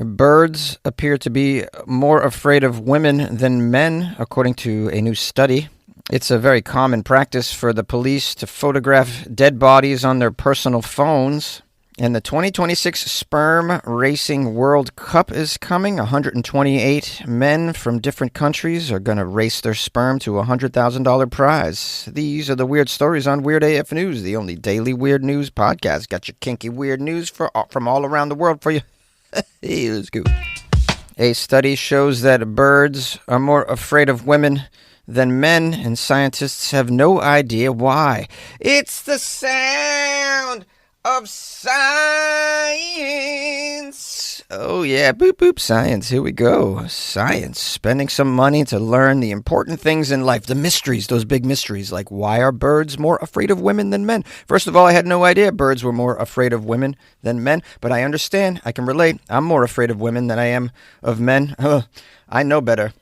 Birds appear to be more afraid of women than men, according to a new study. It's a very common practice for the police to photograph dead bodies on their personal phones. And the 2026 Sperm Racing World Cup is coming. 128 men from different countries are going to race their sperm to a $100,000 prize. These are the weird stories on Weird AF News, the only daily weird news podcast. Got your kinky weird news from all around the world for you. Hey, let's go. A study shows that birds are more afraid of women than men, and scientists have no idea why. It's the sound of science. Oh yeah, boop boop science. Here we go. Science. Spending some money to learn the important things in life. The mysteries, those big mysteries, like why are birds more afraid of women than men? First of all, I had no idea birds were more afraid of women than men, but I understand. I can relate. I'm more afraid of women than I am of men. I know better.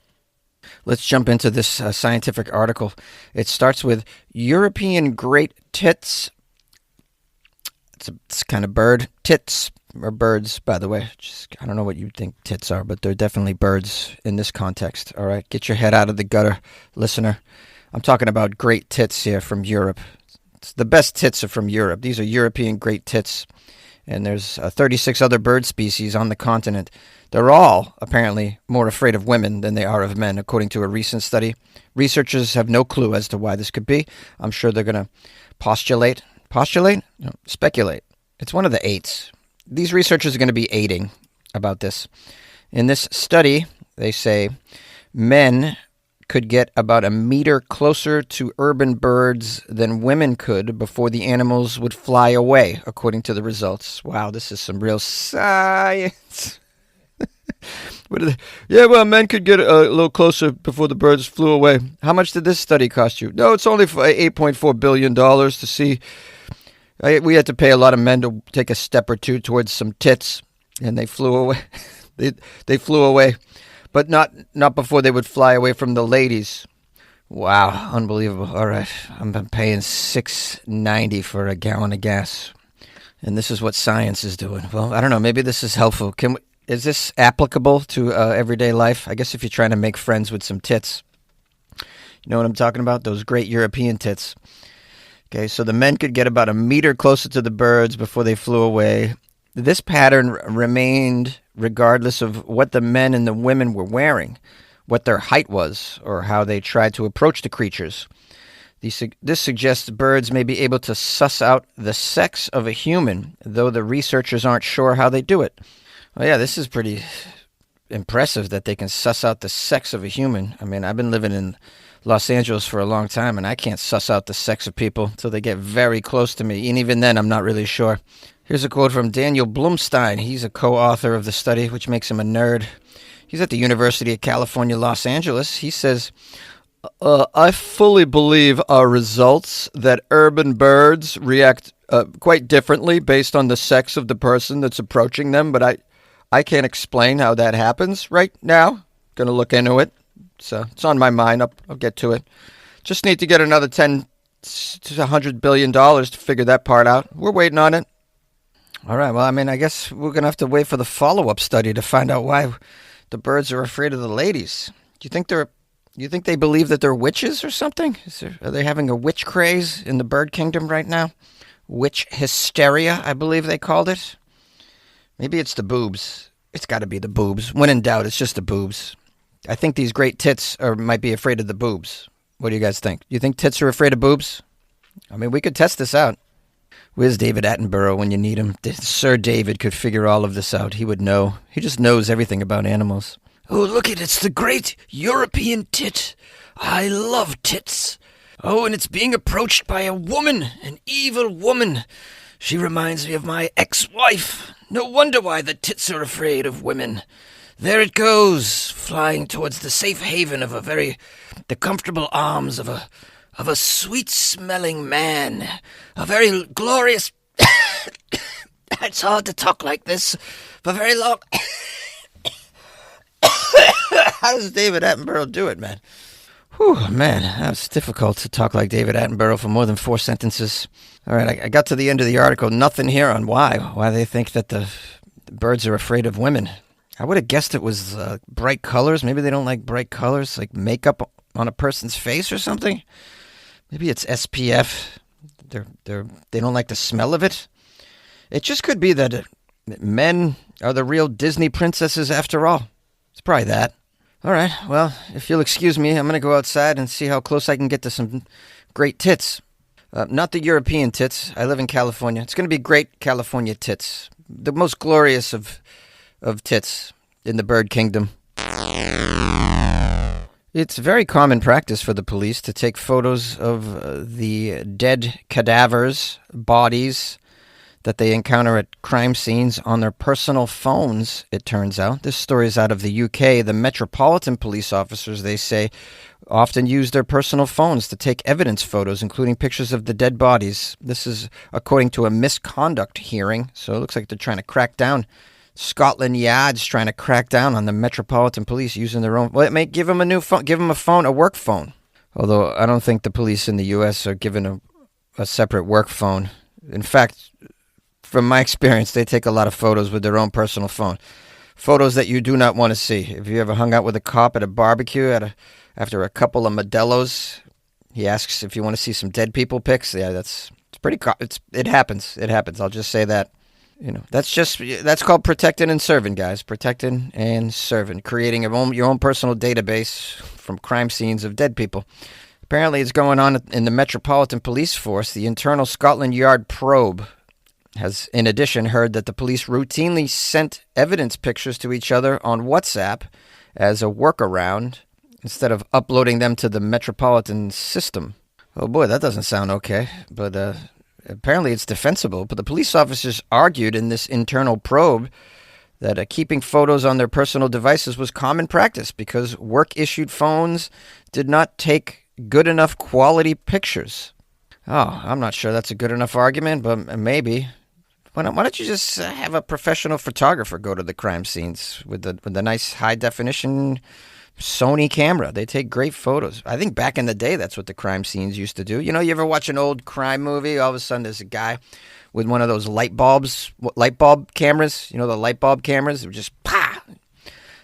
Let's jump into this scientific article. It starts with European great tits. It's kind of bird. Tits are birds, by the way. I don't know what you think tits are, but they're definitely birds in this context. All right, get your head out of the gutter, listener. I'm talking about great tits here from Europe. The best tits are from Europe. These are European great tits. And there's 36 other bird species on the continent. They're all, apparently, more afraid of women than they are of men, according to a recent study. Researchers have no clue as to why this could be. I'm sure they're going to speculate. It's one of the eights. These researchers are going to be aiding about this. In this study, they say men could get about a meter closer to urban birds than women could before the animals would fly away, according to the results. Wow, this is some real science. Yeah, well, men could get a little closer before the birds flew away. How much did this study cost you? No, it's only for $8.4 billion to see. We had to pay a lot of men to take a step or two towards some tits, and they flew away. They flew away, but not before they would fly away from the ladies. Wow, unbelievable. All right, I'm paying $6.90 for a gallon of gas, and this is what science is doing. Well, I don't know. Maybe this is helpful. Is this applicable to everyday life? I guess if you're trying to make friends with some tits. You know what I'm talking about? Those great European tits. Okay, so the men could get about a meter closer to the birds before they flew away. This pattern remained regardless of what the men and the women were wearing, what their height was, or how they tried to approach the creatures. This suggests birds may be able to suss out the sex of a human, though the researchers aren't sure how they do it. Well, yeah, this is pretty impressive that they can suss out the sex of a human. I mean, I've been living in Los Angeles for a long time, and I can't suss out the sex of people until they get very close to me. And even then, I'm not really sure. Here's a quote from Daniel Blumstein. He's a co-author of the study, which makes him a nerd. He's at the University of California, Los Angeles. He says, I fully believe our results that urban birds react quite differently based on the sex of the person that's approaching them, but I can't explain how that happens right now. Going to look into it. So it's on my mind. I'll get to it. Just need to get another $10 to $100 billion to figure that part out. We're waiting on it. All right. Well, I mean, I guess we're going to have to wait for the follow-up study to find out why the birds are afraid of the ladies. Do you think they believe that they're witches or something? Are they having a witch craze in the bird kingdom right now? Witch hysteria, I believe they called it. Maybe it's the boobs. It's got to be the boobs. When in doubt, it's just the boobs. I think these great tits might be afraid of the boobs. What do you guys think? Do you think tits are afraid of boobs? I mean, we could test this out. Where's David Attenborough when you need him? Sir David could figure all of this out. He would know. He just knows everything about animals. Oh, look it's the great European tit. I love tits. Oh, and it's being approached by a woman, an evil woman. She reminds me of my ex-wife. No wonder why the tits are afraid of women. There it goes, flying towards the safe haven of the comfortable arms of a sweet-smelling man. A very glorious... It's hard to talk like this for very long... How does David Attenborough do it, man? Whew, man, that's difficult to talk like David Attenborough for more than 4 sentences. All right, I got to the end of the article. Nothing here on why they think that the birds are afraid of women. I would have guessed it was bright colors. Maybe they don't like bright colors, like makeup on a person's face or something. Maybe it's SPF. They don't like the smell of it. It just could be that men are the real Disney princesses after all. It's probably that. All right, well, if you'll excuse me, I'm going to go outside and see how close I can get to some great tits. Not the European tits. I live in California. It's going to be great California tits. The most glorious of tits in the bird kingdom. It's very common practice for the police to take photos of the dead cadavers, bodies that they encounter at crime scenes on their personal phones, it turns out. This story is out of the UK. The Metropolitan Police officers, they say, often use their personal phones to take evidence photos, including pictures of the dead bodies. This is according to a misconduct hearing, so it looks like they're trying to crack down. Scotland Yard's trying to crack down on the Metropolitan Police using their own. Well, it may give them a new phone, give them a phone, a work phone. Although I don't think the police in the U.S. are given a separate work phone. In fact, from my experience, they take a lot of photos with their own personal phone. Photos that you do not want to see. If you ever hung out with a cop at a barbecue after a couple of Modelo's, he asks if you want to see some dead people pics. Yeah, it's pretty. It happens. It happens. I'll just say that. That's called protecting and serving, guys. Protecting and serving. Creating your own personal database from crime scenes of dead people. Apparently, it's going on in the Metropolitan Police Force. The internal Scotland Yard probe has, in addition, heard that the police routinely sent evidence pictures to each other on WhatsApp as a workaround instead of uploading them to the Metropolitan system. Oh boy, that doesn't sound okay, but apparently it's defensible. But the police officers argued in this internal probe that keeping photos on their personal devices was common practice because work-issued phones did not take good enough quality pictures. Oh, I'm not sure that's a good enough argument, but maybe. Why don't you just have a professional photographer go to the crime scenes with the nice high-definition Sony camera? They take great photos. I think back in the day, that's what the crime scenes used to do. You ever watch an old crime movie? All of a sudden, there's a guy with one of those light bulb cameras. The light bulb cameras? It would just,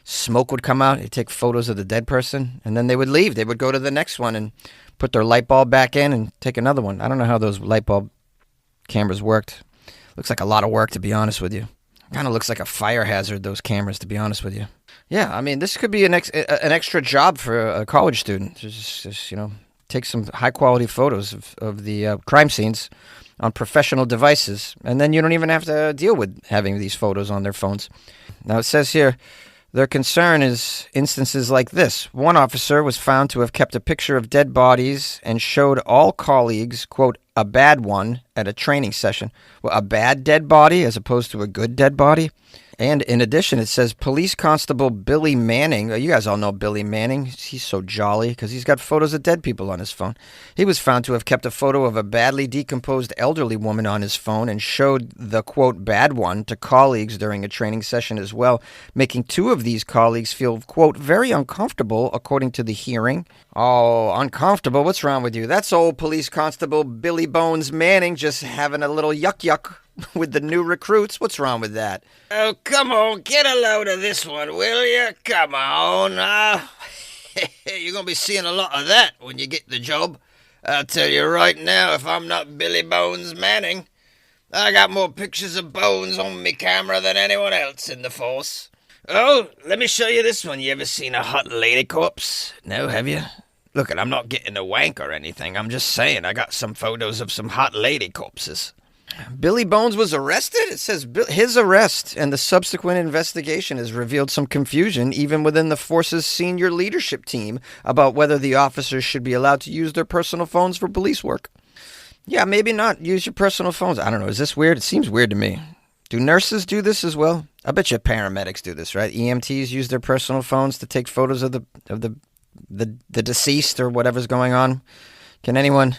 smoke would come out. He'd take photos of the dead person, and then they would leave. They would go to the next one and put their light bulb back in and take another one. I don't know how those light bulb cameras worked. Looks like a lot of work, to be honest with you. Kind of looks like a fire hazard, those cameras, to be honest with you. Yeah, I mean, this could be an extra job for a college student. Just take some high-quality photos of the crime scenes on professional devices, and then you don't even have to deal with having these photos on their phones. Now, it says here, their concern is instances like this. One officer was found to have kept a picture of dead bodies and showed all colleagues, quote, a bad one at a training session. Well, a bad dead body as opposed to a good dead body? And in addition, it says Police Constable Billy Manning. You guys all know Billy Manning. He's so jolly because he's got photos of dead people on his phone. He was found to have kept a photo of a badly decomposed elderly woman on his phone and showed the, quote, bad one to colleagues during a training session as well, making two of these colleagues feel, quote, very uncomfortable, according to the hearing. Oh, uncomfortable? What's wrong with you? That's old Police Constable Billy Bones Manning just having a little yuck with the new recruits. What's wrong with that? Oh, come on, get a load of this one, will you? Come on. You're going to be seeing a lot of that when you get the job. I'll tell you right now, if I'm not Billy Bones Manning, I got more pictures of bones on me camera than anyone else in the force. Oh, let me show you this one. You ever seen a hot lady corpse? No, have you? Look, I'm not getting a wank or anything. I'm just saying I got some photos of some hot lady corpses. Billy Bones was arrested? It says his arrest and the subsequent investigation has revealed some confusion even within the force's senior leadership team about whether the officers should be allowed to use their personal phones for police work. Yeah, maybe not. Use your personal phones. I don't know. Is this weird? It seems weird to me. Do nurses do this as well? I bet you paramedics do this, right? EMTs use their personal phones to take photos of the deceased or whatever's going on. Can anyone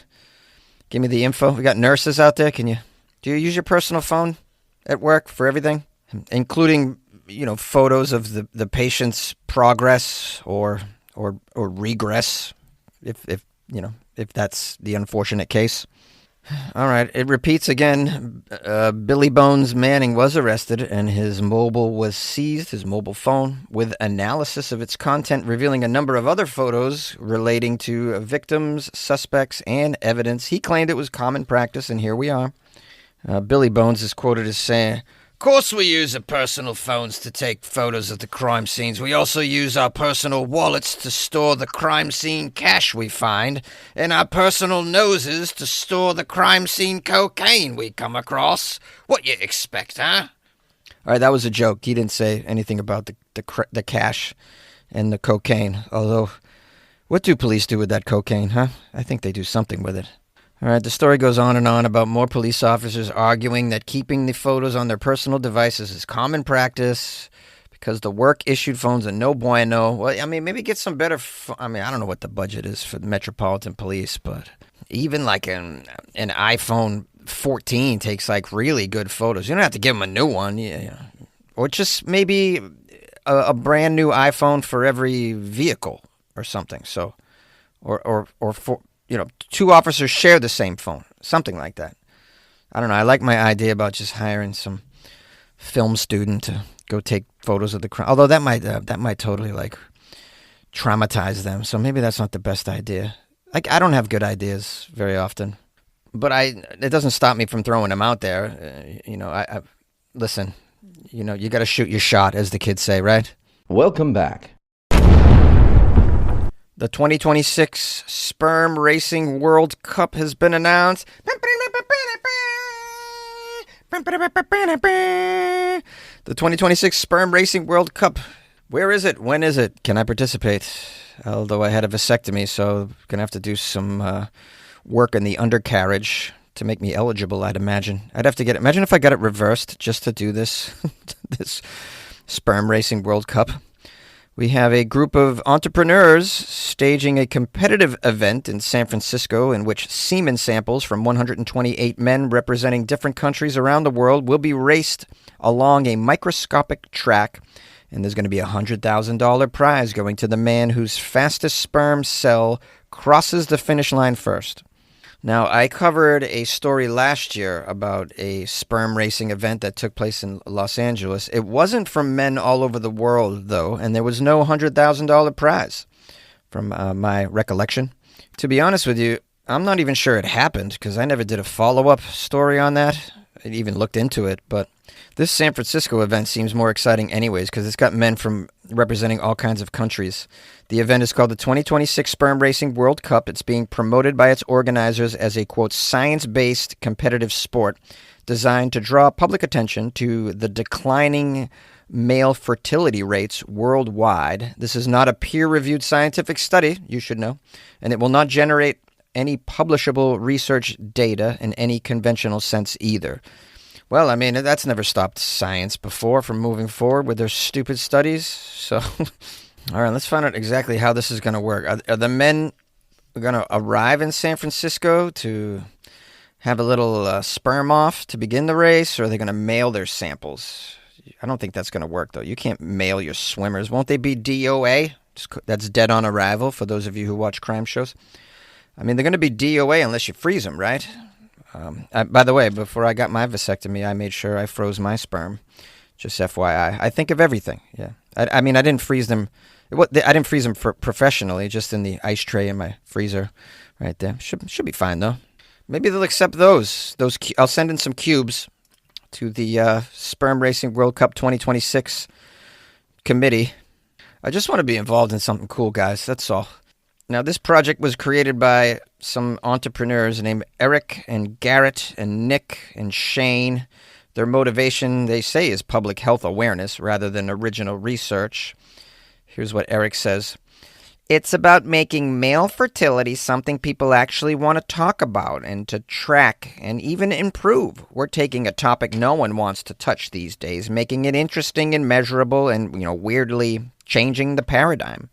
give me the info? We got nurses out there. Do you use your personal phone at work for everything, including, photos of the patient's progress or regress, if that's the unfortunate case? All right, it repeats again. Billy Bones Manning was arrested and his mobile was seized, his mobile phone, with analysis of its content revealing a number of other photos relating to victims, suspects, and evidence. He claimed it was common practice, and here we are. Billy Bones is quoted as saying, "Of course we use our personal phones to take photos of the crime scenes. We also use our personal wallets to store the crime scene cash we find, and our personal noses to store the crime scene cocaine we come across. What you expect, huh?" All right, that was a joke. He didn't say anything about the cash and the cocaine. Although, what do police do with that cocaine, huh? I think they do something with it. All right, the story goes on and on about more police officers arguing that keeping the photos on their personal devices is common practice because the work-issued phones are no bueno. Well, I mean, maybe get some better... I don't know what the budget is for the Metropolitan Police, but even like an iPhone 14 takes like really good photos. You don't have to give them a new one. Yeah. Or just maybe a brand new iPhone for every vehicle or something. So, or for... two officers share the same phone, something like that. I don't know. I like my idea about just hiring some film student to go take photos of the crime. Although that might totally like traumatize them. So maybe that's not the best idea. Like I don't have good ideas very often, but it doesn't stop me from throwing them out there. I listen. You got to shoot your shot, as the kids say, right? Welcome back. The 2026 Sperm Racing World Cup has been announced. The 2026 Sperm Racing World Cup. Where is it? When is it? Can I participate? Although I had a vasectomy, so I'm going to have to do some work in the undercarriage to make me eligible, I'd imagine. I'd have to imagine if I got it reversed just to do this, this Sperm Racing World Cup. We have a group of entrepreneurs staging a competitive event in San Francisco in which semen samples from 128 men representing different countries around the world will be raced along a microscopic track, and there's going to be a $100,000 prize going to the man whose fastest sperm cell crosses the finish line first. Now, I covered a story last year about a sperm racing event that took place in Los Angeles. It wasn't from men all over the world, though, and there was no $100,000 prize from my recollection. To be honest with you, I'm not even sure it happened because I never did a follow-up story on that. I even looked into it, but this San Francisco event seems more exciting anyways because it's got men from representing all kinds of countries. The event is called the 2026 Sperm Racing World Cup. It's being promoted by its organizers as a, quote, science-based competitive sport designed to draw public attention to the declining male fertility rates worldwide. This is not a peer-reviewed scientific study, you should know, and it will not generate any publishable research data in any conventional sense either. Well, I mean, that's never stopped science before from moving forward with their stupid studies. So, all right, let's find out exactly how this is going to work. Are the men going to arrive in San Francisco to have a little sperm off to begin the race, or are they going to mail their samples? I don't think that's going to work, though. You can't mail your swimmers. Won't they be DOA? That's dead on arrival for those of you who watch crime shows. I mean, they're going to be DOA unless you freeze them, right? By the way, before I got my vasectomy, I made sure I froze my sperm. Just FYI. I think of everything, yeah. I mean, I didn't freeze them. I didn't freeze them professionally, just in the ice tray in my freezer right there. Should be fine, though. Maybe they'll accept those. I'll send in some cubes to the Sperm Racing World Cup 2026 committee. I just want to be involved in something cool, guys. That's all. Now, this project was created by some entrepreneurs named Eric and Garrett and Nick and Shane. Their motivation, they say, is public health awareness rather than original research. Here's what Eric says. It's about making male fertility something people actually want to talk about and to track and even improve. We're taking a topic no one wants to touch these days, making it interesting and measurable and, weirdly changing the paradigm.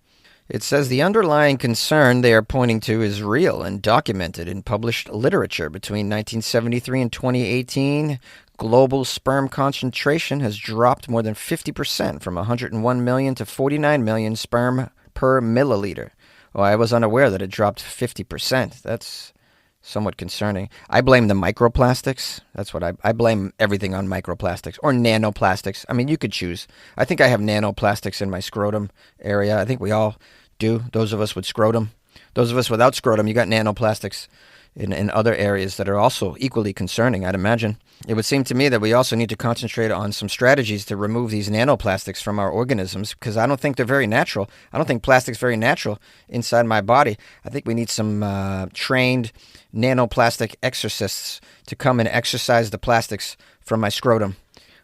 It says the underlying concern they are pointing to is real and documented in published literature. Between 1973 and 2018, global sperm concentration has dropped more than 50% from 101 million to 49 million sperm per milliliter. Oh, I was unaware that it dropped 50%. That's somewhat concerning. I blame the microplastics. That's what I blame everything on microplastics or nanoplastics. I mean, you could choose. I think I have nanoplastics in my scrotum area. I think we all do. Those of us with scrotum. Those of us without scrotum, you got nanoplastics in other areas that are also equally concerning, I'd imagine. It would seem to me that we also need to concentrate on some strategies to remove these nanoplastics from our organisms, because I don't think they're very natural. I don't think plastic's very natural inside my body. I think we need some trained nanoplastic exorcists to come and exorcise the plastics from my scrotum.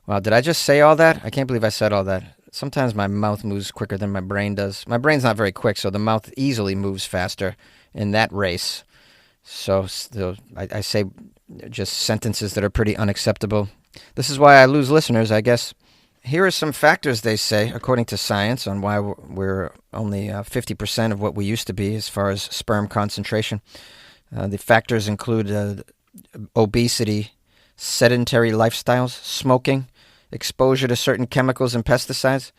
Wow, did I just say all that? I can't believe I said all that. Sometimes my mouth moves quicker than my brain does. My brain's not very quick, so the mouth easily moves faster in that race. So I say just sentences that are pretty unacceptable. This is why I lose listeners, I guess. Here are some factors, they say, according to science, on why we're only 50% of what we used to be as far as sperm concentration. The factors include obesity, sedentary lifestyles, smoking, exposure to certain chemicals and pesticides.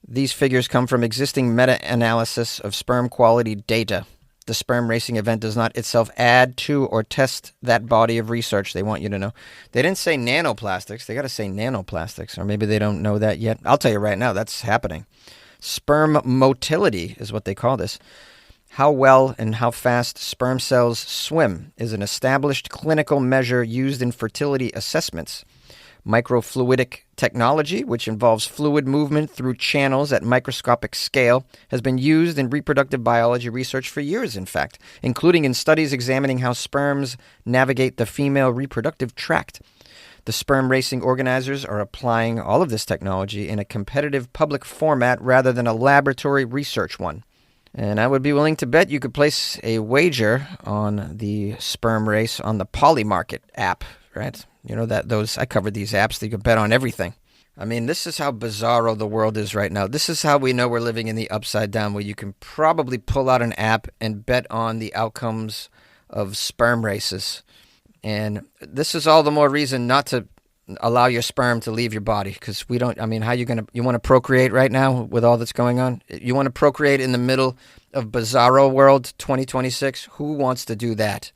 These figures come from existing meta-analysis of sperm quality data. The sperm racing event does not itself add to or test that body of research, they want you to know. They didn't say nanoplastics. They got to say nanoplastics, or maybe they don't know that yet. I'll tell you right now, that's happening. Sperm motility is what they call this. How well and how fast sperm cells swim is an established clinical measure used in fertility assessments. Microfluidic technology, which involves fluid movement through channels at microscopic scale, has been used in reproductive biology research for years, in fact, including in studies examining how sperms navigate the female reproductive tract. The sperm racing organizers are applying all of this technology in a competitive public format rather than a laboratory research one. And I would be willing to bet you could place a wager on the sperm race on the Polymarket app, right? You know that those I covered these apps that you can bet on everything. I mean, this is how bizarro the world is right now. This is how we know we're living in the upside down, where you can probably pull out an app and bet on the outcomes of sperm races. And this is all the more reason not to allow your sperm to leave your body, because we don't, I mean, how you want to procreate right now with all that's going on? You want to procreate in the middle of bizarro world 2026? Who wants to do that?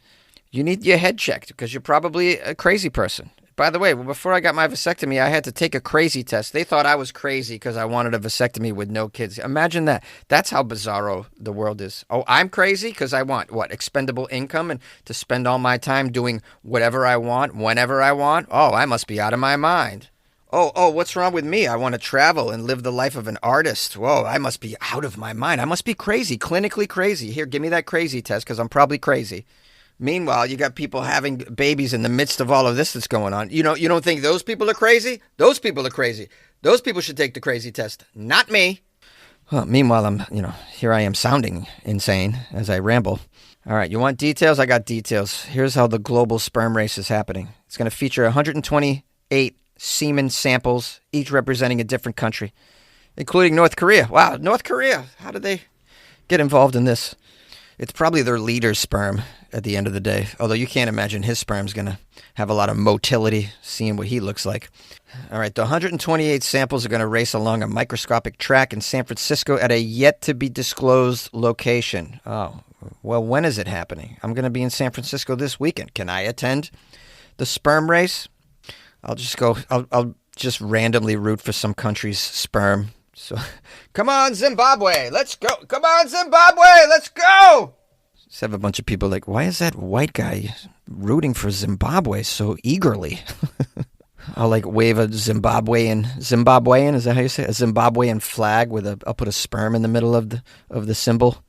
You need your head checked because you're probably a crazy person. By the way, before I got my vasectomy, I had to take a crazy test. They thought I was crazy because I wanted a vasectomy with no kids. Imagine that. That's how bizarro the world is. Oh, I'm crazy because I want, expendable income and to spend all my time doing whatever I want, whenever I want? Oh, I must be out of my mind. Oh, what's wrong with me? I want to travel and live the life of an artist. Whoa, I must be out of my mind. I must be crazy, clinically crazy. Here, give me that crazy test because I'm probably crazy. Meanwhile, you got people having babies in the midst of all of this that's going on. You don't think those people are crazy? Those people are crazy. Those people should take the crazy test, not me. Well, meanwhile, here I am sounding insane as I ramble. All right, you want details? I got details. Here's how the global sperm race is happening. It's going to feature 128 semen samples, each representing a different country, including North Korea. Wow, North Korea. How did they get involved in this? It's probably their leader's sperm at the end of the day, although you can't imagine his sperm's going to have a lot of motility, seeing what he looks like. All right, the 128 samples are going to race along a microscopic track in San Francisco at a yet-to-be-disclosed location. Oh, well, when is it happening? I'm going to be in San Francisco this weekend. Can I attend the sperm race? I'll just randomly root for some country's sperm. So, come on, Zimbabwe, let's go. Come on, Zimbabwe, let's go. Just have a bunch of people like, why is that white guy rooting for Zimbabwe so eagerly? I'll wave a Zimbabwean, is that how you say it? A Zimbabwean flag with I'll put a sperm in the middle of the symbol.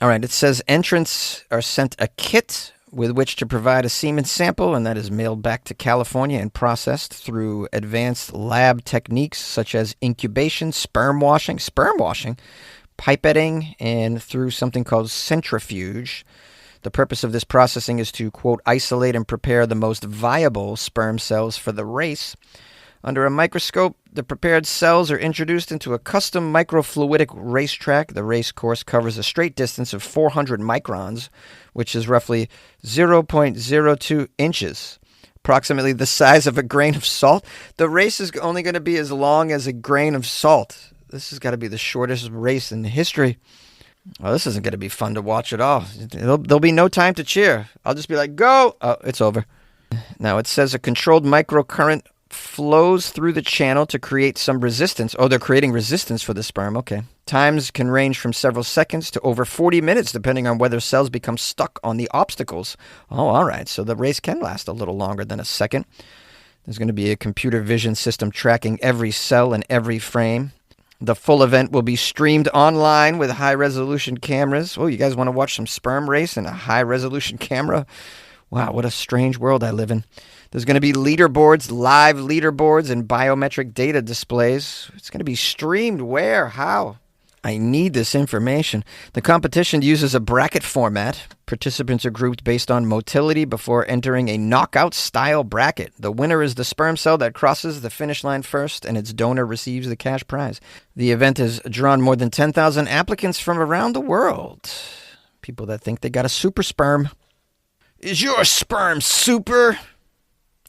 All right, it says entrants are sent a kit with which to provide a semen sample, and that is mailed back to California and processed through advanced lab techniques such as incubation, sperm washing, pipetting, and through something called centrifuge. The purpose of this processing is to, quote, isolate and prepare the most viable sperm cells for the race. Under a microscope, the prepared cells are introduced into a custom microfluidic racetrack. The race course covers a straight distance of 400 microns, which is roughly 0.02 inches, approximately the size of a grain of salt. The race is only going to be as long as a grain of salt. This has got to be the shortest race in history. Well, this isn't going to be fun to watch at all. There'll be no time to cheer. I'll just be like, go! Oh, it's over. Now it says a controlled microcurrent flows through the channel to create some resistance. Oh, they're creating resistance for the sperm. Okay. Times can range from several seconds to over 40 minutes, depending on whether cells become stuck on the obstacles. Oh, all right. So the race can last a little longer than a second. There's going to be a computer vision system tracking every cell and every frame. The full event will be streamed online with high-resolution cameras. Oh, you guys want to watch some sperm race in a high-resolution camera? Wow, what a strange world I live in. There's going to be leaderboards, live leaderboards, and biometric data displays. It's going to be streamed where? How? I need this information. The competition uses a bracket format. Participants are grouped based on motility before entering a knockout-style bracket. The winner is the sperm cell that crosses the finish line first, and its donor receives the cash prize. The event has drawn more than 10,000 applicants from around the world. People that think they got a super sperm. Is your sperm super?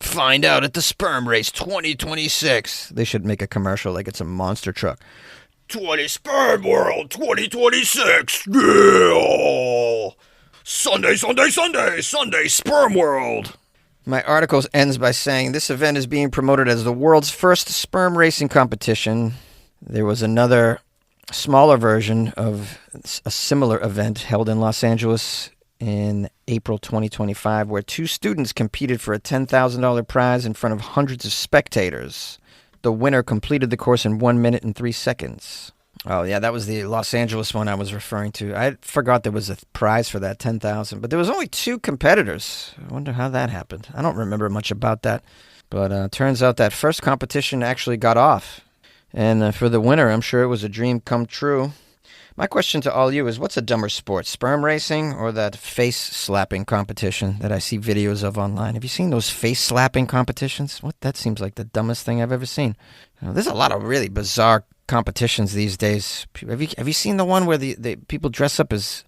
Find out at the Sperm Race 2026. They should make a commercial like it's a monster truck. 20 Sperm World 2026. Yeah! Sunday, Sperm World. My article ends by saying this event is being promoted as the world's first sperm racing competition. There was another smaller version of a similar event held in Los Angeles in April 2025, where two students competed for a $10,000 prize in front of hundreds of spectators. The winner completed the course in 1 minute and 3 seconds. Oh, yeah, that was the Los Angeles one I was referring to. I forgot there was a prize for that, $10,000. But there was only two competitors. I wonder how that happened. I don't remember much about that. But turns out that first competition actually got off. And for the winner, I'm sure it was a dream come true. My question to all you is, what's a dumber sport, sperm racing or that face-slapping competition that I see videos of online? Have you seen those face-slapping competitions? What? That seems like the dumbest thing I've ever seen. There's a lot of really bizarre competitions these days. Have you seen the one where the people dress up as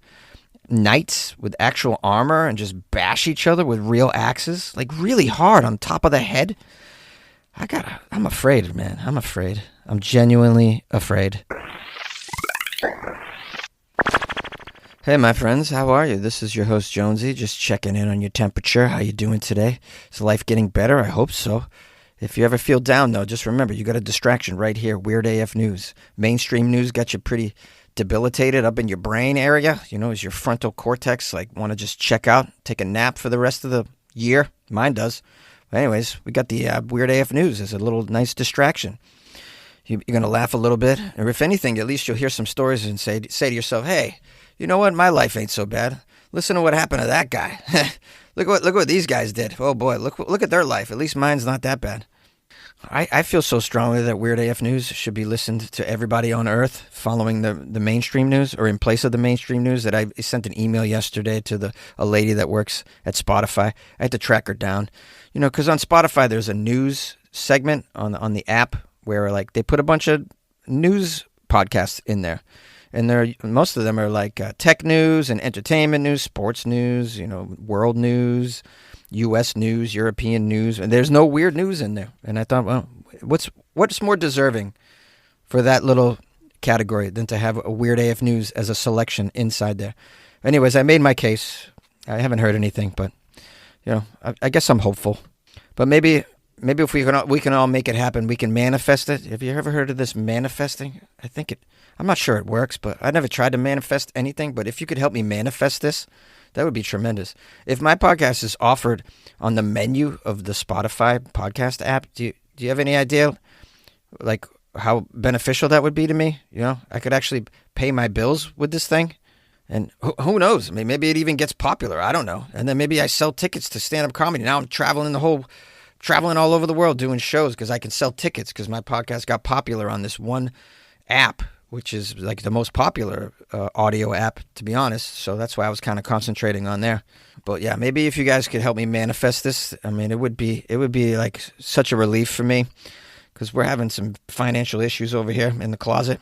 knights with actual armor and just bash each other with real axes? Like really hard on top of the head? I'm afraid, man. I'm afraid. I'm genuinely afraid. Hey, my friends, how are you? This is your host, Jonesy, just checking in on your temperature. How you doing today? Is life getting better? I hope so. If you ever feel down, though, just remember, you got a distraction right here, Weird AF News. Mainstream news got you pretty debilitated up in your brain area. You know, is your frontal cortex, like, want to just check out, take a nap for the rest of the year? Mine does. But anyways, we got the Weird AF News as a little nice distraction. You're going to laugh a little bit, or if anything, at least you'll hear some stories and say to yourself, hey, you know what? My life ain't so bad. Listen to what happened to that guy. Look what these guys did. Oh boy, look at their life. At least mine's not that bad. I feel so strongly that Weird AF News should be listened to everybody on Earth following the mainstream news, or in place of the mainstream news, that I sent an email yesterday to a lady that works at Spotify. I had to track her down. You know, because on Spotify there's a news segment on the app where like they put a bunch of news podcasts in there. And most of them are like tech news and entertainment news, sports news, you know, world news, U.S. news, European news. And there's no weird news in there. And I thought, well, what's more deserving for that little category than to have a Weird AF News as a selection inside there? Anyways, I made my case. I haven't heard anything, but, you know, I guess I'm hopeful. But maybe if we can all make it happen, we can manifest it. Have you ever heard of this manifesting? I'm not sure it works, but I never tried to manifest anything. But if you could help me manifest this, that would be tremendous. If my podcast is offered on the menu of the Spotify podcast app, do you have any idea, like, how beneficial that would be to me? You know, I could actually pay my bills with this thing. And who knows? I mean, maybe it even gets popular. I don't know. And then maybe I sell tickets to stand-up comedy. Now I'm traveling all over the world doing shows because I can sell tickets because my podcast got popular on this one app, which is like the most popular audio app, to be honest. So that's why I was kind of concentrating on there. But yeah, maybe if you guys could help me manifest this, I mean, it would be like such a relief for me because we're having some financial issues over here in the closet.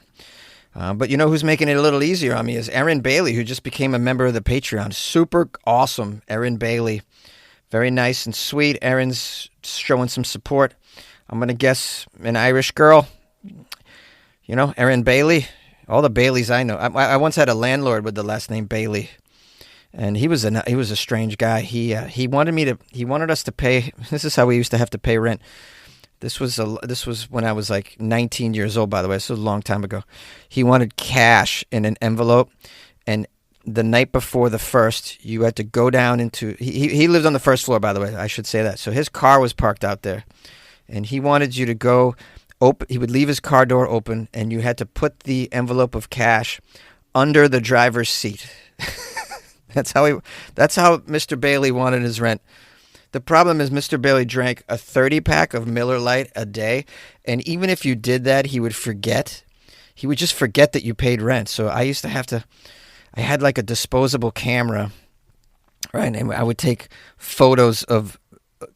But you know who's making it a little easier on me is Erin Bailey, who just became a member of the Patreon. Super awesome, Erin Bailey. Very nice and sweet. Erin's showing some support. I'm going to guess an Irish girl. You know, Erin Bailey. All the Baileys I know. I once had a landlord with the last name Bailey, and he was a strange guy. He wanted us to pay. This is how we used to have to pay rent. This was when I was like 19 years old. By the way, this was a long time ago. He wanted cash in an envelope, and the night before the first, you had to go down into. He lived on the first floor. By the way, I should say that. So his car was parked out there, and he wanted you to go. He would leave his car door open, and you had to put the envelope of cash under the driver's seat. That's how Mr. Bailey wanted his rent. The problem is Mr. Bailey drank a 30-pack of Miller Lite a day, and even if you did that, he would forget. He would just forget that you paid rent. So I used to have to. I had like a disposable camera, right? And I would take photos of,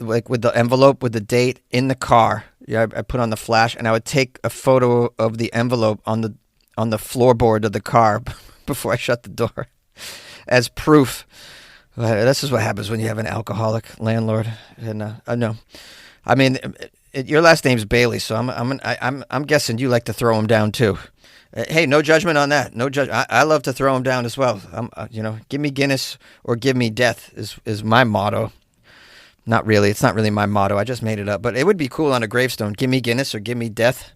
like, with the envelope with the date in the car. Yeah, I put on the flash, and I would take a photo of the envelope on the floorboard of the car before I shut the door as proof. This is what happens when you have an alcoholic landlord. And no, I mean, your last name's Bailey, so I'm guessing you like to throw him down too. Hey, no judgment on that. No judge. I love to throw him down as well. Give me Guinness or give me death is my motto. Not really. It's not really my motto. I just made it up. But it would be cool on a gravestone. Give me Guinness or give me death.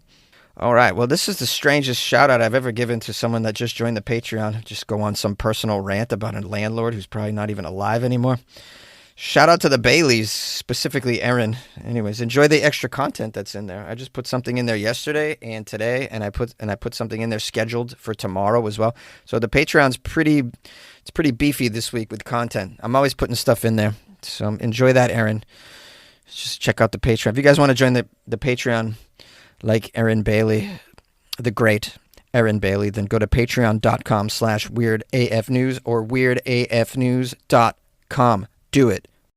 All right. Well, this is the strangest shout out I've ever given to someone that just joined the Patreon. Just go on some personal rant about a landlord who's probably not even alive anymore. Shout out to the Baileys, specifically Erin. Anyways, enjoy the extra content that's in there. I just put something in there yesterday and today, and I put something in there scheduled for tomorrow as well. So the Patreon's pretty beefy this week with content. I'm always putting stuff in there. So enjoy that, Erin. Just check out the Patreon. If you guys want to join the Patreon, like Erin Bailey, the great Erin Bailey, then go to patreon.com/weirdafnews or weirdafnews.com. Do it.